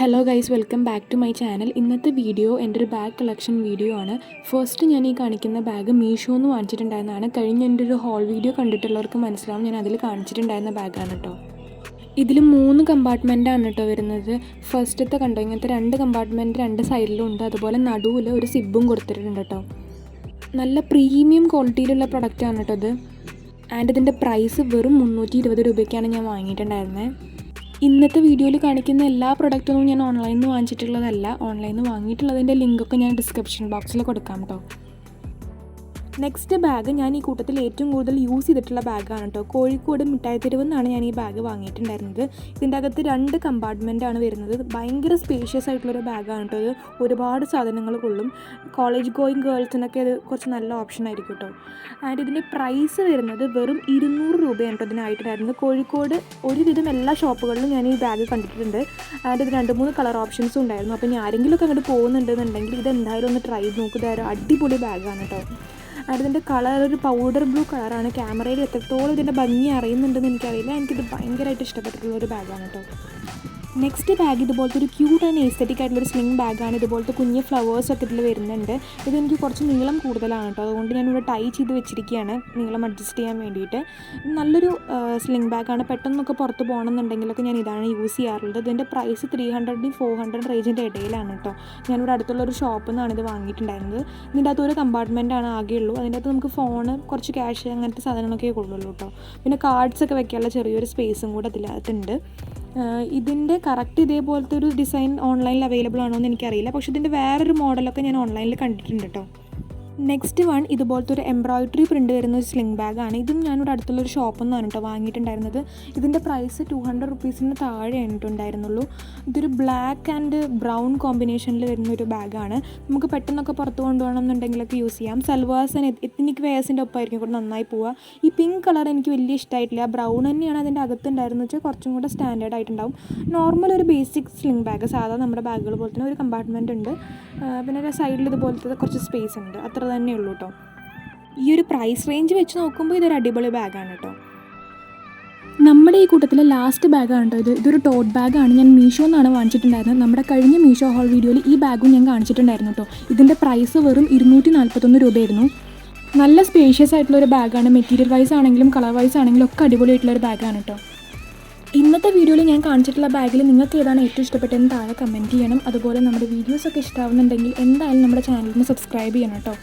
Hello guys, welcome back to my channel. ഇന്നത്തെ video എൻ്റെ ഒരു ബാഗ് കളക്ഷൻ വീഡിയോ ആണ്. ഫസ്റ്റ് ഞാൻ ഈ കാണിക്കുന്ന ബാഗ് മീഷോന്ന് വാങ്ങിച്ചിട്ടുണ്ടായിരുന്നതാണ്. കഴിഞ്ഞ എൻ്റെ ഒരു ഹോൾ വീഡിയോ കണ്ടിട്ടുള്ളവർക്ക് മനസ്സിലാവും, ഞാൻ അതിൽ കാണിച്ചിട്ടുണ്ടായിരുന്ന ബാഗാണ് കേട്ടോ. ഇതിൽ 3 കമ്പാർട്ട്മെൻറ്റാണ് കേട്ടോ വരുന്നത്. ഫസ്റ്റത്തെ കണ്ടോ, ഇങ്ങനത്തെ 2 കമ്പാർട്ട്മെൻറ്റ് 2 സൈഡിലും ഉണ്ട്. അതുപോലെ നടുവിൽ ഒരു സിബും കൊടുത്തിട്ടുണ്ട് കേട്ടോ. നല്ല പ്രീമിയം ക്വാളിറ്റിയിലുള്ള പ്രൊഡക്റ്റാണ് കേട്ടോ ഇത്. ആൻഡ് ഇതിൻ്റെ പ്രൈസ് വെറും 320 രൂപയ്ക്കാണ് ഞാൻ വാങ്ങിയിട്ടുണ്ടായിരുന്നത്. ഇന്നത്തെ വീഡിയോയിൽ കാണിക്കുന്ന എല്ലാ പ്രൊഡക്റ്റൊന്നും ഞാൻ ഓൺലൈനിൽ നിന്ന് വാങ്ങിച്ചിട്ടുള്ളതല്ല. ഓൺലൈനിൽ നിന്ന് വാങ്ങിയിട്ടുള്ളതിൻ്റെ ലിങ്കൊക്കെ ഞാൻ ഡിസ്ക്രിപ്ഷൻ ബോക്സിൽ കൊടുക്കാം കേട്ടോ. നെക്സ്റ്റ് ബാഗ് ഞാൻ ഈ കൂട്ടത്തിൽ ഏറ്റവും കൂടുതൽ യൂസ് ചെയ്തിട്ടുള്ള ബാഗാണ് കേട്ടോ. കോഴിക്കോട് മിഠായി തെരുവിൽ നിന്നാണ് ഞാൻ ഈ ബാഗ് വാങ്ങിയിട്ടുണ്ടായിരുന്നത്. ഇതിൻ്റെ അകത്ത് 2 കമ്പാർട്ട്മെൻറ്റാണ് വരുന്നത്. ഭയങ്കര സ്പേഷ്യസ് ആയിട്ടുള്ളൊരു ബാഗാണ് കേട്ടോ ഇത്. ഒരുപാട് സാധനങ്ങൾ കൊള്ളും. കോളേജ് ഗോയിങ് ഗേൾസിനൊക്കെ ഇത് കുറച്ച് നല്ല ഓപ്ഷൻ ആയിരിക്കും കേട്ടോ. ആൻഡ് ഇതിൻ്റെ പ്രൈസ് വരുന്നത് വെറും 200 രൂപയാണ് കേട്ടോ ഇതിനായിട്ടുണ്ടായിരുന്നത്. കോഴിക്കോട് ഒരുവിധം എല്ലാ ഷോപ്പുകളിലും ഞാൻ ഈ ബാഗ് കണ്ടിട്ടുണ്ട്. ആൻഡ് ഇത് 2-3 കളർ ഓപ്ഷൻസും ഉണ്ടായിരുന്നു. അപ്പോൾ ഞാൻ ആരെങ്കിലുമൊക്കെ അങ്ങോട്ട് പോകുന്നുണ്ടെന്നുണ്ടെങ്കിൽ ഇത് എന്തായാലും ഒന്ന് ട്രൈ ചെയ്ത് നോക്കുക. ഇതൊരു അടിപൊളി ബാഗാണ് കേട്ടോ. ആൻഡ് ഇതിൻ്റെ കളർ ഒരു പൗഡർ ബ്ലൂ കളറാണ്. ക്യാമറയിൽ എത്രത്തോളം ഇതിൻ്റെ ഭംഗി അറിയുന്നുണ്ടെന്ന് എനിക്കറിയില്ല. എനിക്കിത് ഭയങ്കരമായിട്ട് ഇഷ്ടപ്പെട്ടിട്ടുള്ളൊരു ബാഗാണ് കേട്ടോ. നെക്സ്റ്റ് ബാഗ് ഇതുപോലത്തെ ഒരു ക്യൂട്ട് ആൻഡ് എസ്തെറ്റിക് ആയിട്ടുള്ളൊരു സ്ലിംഗ് ബാഗാണ്. ഇതുപോലത്തെ കുഞ്ഞ് ഫ്ലവേഴ്സൊക്കെ ഇതിൽ വരുന്നുണ്ട്. ഇതെനിക്ക് കുറച്ച് നീളം കൂടുതലാണ് കേട്ടോ. അതുകൊണ്ട് ഞാനിവിടെ ടൈ ചെയ്ത് വെച്ചിരിക്കുകയാണ് നീളം അഡ്ജസ്റ്റ് ചെയ്യാൻ വേണ്ടിയിട്ട്. നല്ലൊരു സ്ലിംഗ് ബാഗാണ്. പെട്ടെന്നൊക്കെ പുറത്ത് പോകണമെന്നുണ്ടെങ്കിലൊക്കെ ഞാൻ ഇതാണ് യൂസ് ചെയ്യാറുള്ളത്. ഇതിൻ്റെ പ്രൈസ് 300-400 റേഞ്ചിൻ്റെ ഇടയിലാണ് കേട്ടോ. ഞാനിവിടെ അടുത്തുള്ളൊരു ഷോപ്പിൽ നിന്നാണ് ഇത് വാങ്ങിയിട്ടുണ്ടായിരുന്നത്. ഇതിൻ്റെ അകത്ത് ഒരു കമ്പാർട്ട്മെൻറ്റാണ് ആകെയുള്ളൂ. അതിൻ്റെ അകത്ത് നമുക്ക് ഫോണ്, കുറച്ച് ക്യാഷ്, അങ്ങനത്തെ സാധനങ്ങളൊക്കെ കൊള്ളുള്ളൂ കേട്ടോ. പിന്നെ കാർഡ്സൊക്കെ വെക്കാനുള്ള ചെറിയൊരു സ്പേസും കൂടെ അതിനകത്തുണ്ട്. ഇതിൻ്റെ കറക്റ്റ് ഇതേപോലത്തെ ഒരു ഡിസൈൻ ഓൺലൈനിൽ അവൈലബിൾ ആണോ എന്ന് എനിക്കറിയില്ല. പക്ഷേ ഇതിൻ്റെ വേറൊരു മോഡലൊക്കെ ഞാൻ ഓൺലൈനിൽ കണ്ടിട്ടുണ്ട് കേട്ടോ. നെക്സ്റ്റ് വൺ ഇതുപോലത്തെ ഒരു എംബ്രോയിഡറി പ്രിൻ്റ് വരുന്ന ഒരു സ്ലിംഗ് ബാഗാണ്. ഇതും ഞാനിവിടെ അടുത്തുള്ളൊരു ഷോപ്പിൽ നിന്നാണ് കേട്ടോ വാങ്ങിയിട്ടുണ്ടായിരുന്നത്. ഇതിൻ്റെ പ്രൈസ് 200 റുപ്പീസിന് താഴെ ഉണ്ടായിരുന്നുള്ളൂ. ഇതൊരു ബ്ലാക്ക് ആൻഡ് ബ്രൗൺ കോമ്പിനേഷനിൽ വരുന്ന ഒരു ബാഗാണ്. നമുക്ക് പെട്ടെന്നൊക്കെ പുറത്ത് കൊണ്ടുപോകണം എന്നുണ്ടെങ്കിലൊക്കെ യൂസ് ചെയ്യാം. സൽവാസ് ആൻഡ് എത്നിക് വെയേഴ്സിൻ്റെ ഒപ്പമായിരിക്കും കൂടെ നന്നായി പോവുക. ഈ പിങ്ക് കളർ എനിക്ക് വലിയ ഇഷ്ടമായിട്ടില്ല. ബ്രൗൺ തന്നെയാണ് അതിൻ്റെ അകത്തുണ്ടായിരുന്നത് വെച്ചാൽ കുറച്ചും കൂടെ സ്റ്റാൻഡേർഡ് ആയിട്ടുണ്ടാവും. നോർമൽ ഒരു ബേസിക് സ്ലിംഗ് ബാഗ്, സാധാരണ നമ്മുടെ ബാഗുകൾ പോലെ തന്നെ ഒരു കമ്പാർട്ട്മെൻറ്റ് ഉണ്ട്. പിന്നെ സൈഡിൽ ഇതുപോലത്തെ കുറച്ച് സ്പേസ് ഉണ്ട്. അത്ര തന്നെ ഉള്ളൂ കേട്ടോ. ഈ ഒരു പ്രൈസ് റേഞ്ച് വെച്ച് നോക്കുമ്പോൾ ഇതൊരു അടിപൊളി ബാഗാണ് കേട്ടോ. നമ്മുടെ ഈ കൂട്ടത്തിലെ ലാസ്റ്റ് ബാഗാണ് കേട്ടോ ഇതൊരു ടോട്ട് ബാഗാണ്. ഞാൻ മീഷോ എന്നാണ് വാങ്ങിച്ചിട്ടുണ്ടായിരുന്നത്. നമ്മുടെ കഴിഞ്ഞ മീഷോ ഹോൾ വീഡിയോയിൽ ഈ ബാഗും ഞാൻ കാണിച്ചിട്ടുണ്ടായിരുന്നു കേട്ടോ. ഇതിൻ്റെ പ്രൈസ് വെറും 241 രൂപയായിരുന്നു. നല്ല സ്പേഷ്യസ് ആയിട്ടുള്ളൊരു ബാഗാണ്. മെറ്റീരിയൽ വൈസ് ആണെങ്കിലും കളർ വൈസ് ആണെങ്കിലും ഒക്കെ അടിപൊളിയായിട്ടുള്ളൊരു ബാഗാണ് കേട്ടോ. ഇന്നത്തെ വീഡിയോയിൽ ഞാൻ കാണിച്ചിട്ടുള്ള ബാഗിൽ നിങ്ങൾക്ക് ഏതാണ് ഏറ്റവും ഇഷ്ടപ്പെട്ടതെന്ന് താഴെ കമൻറ്റ് ചെയ്യണം. അതുപോലെ നമ്മുടെ വീഡിയോസൊക്കെ ഇഷ്ടമാവുന്നുണ്ടെങ്കിൽ എന്തായാലും നമ്മുടെ ചാനലിന് സബ്സ്ക്രൈബ് ചെയ്യണം കേട്ടോ.